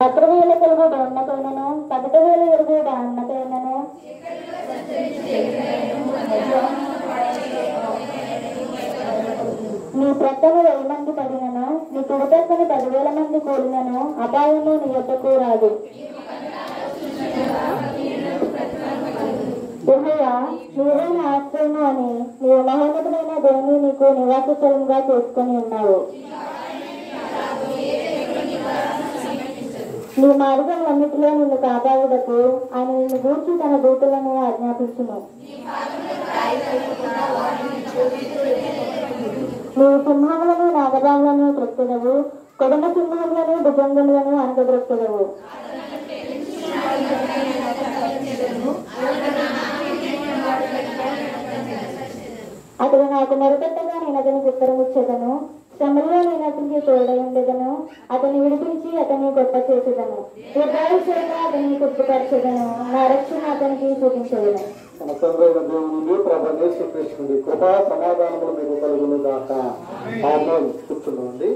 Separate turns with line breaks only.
10,000 కలుగు డొన్నకైనను 11,000 ఎరుగు అన్నకైనను నీ ప్రక్కన 1000 మంది పడినను నీ కుడిపక్కన 10,000 మంది కూలినను అపాయము నీ యొద్దకు రాదు. యెహోవా నీవే నా ఆశ్రయము అని నీవు మహోన్నతుడైన దేవుని నీకు నివాస స్థలంగా చేసుకుని ఉన్నావు. నీ మార్గములన్నిటిలో నిన్ను కాపాడుటకు ఆయన నిన్ను గూర్చి తన దూతలను ఆజ్ఞాపించును. నీవు సింహములను నాగపాములను త్రొక్కుదవు, కొడమ సింహములను భుజంగములను అనగద్రొక్కుదవు. అతడు నాకు మొరపెట్టగా నేను అతనికి ఉత్తరమిచ్చేదను, శ్రమలో నేను అతనికి తోడై ఉండేదను, అతన్ని విడిపించి అతన్ని గొప్ప చేసేదను, యుద్ధాభిషేకంగా అతన్ని తృప్తిపరచేదను, నా రక్షణ అతనికి చూపించేదను.
మన తండ్రి అయిన దేవుని ప్రభు యేసుక్రీస్తు కృపా సమాధానములు మీకు కలుగును గాక. ఆమేన్. కూర్చున్నామండి.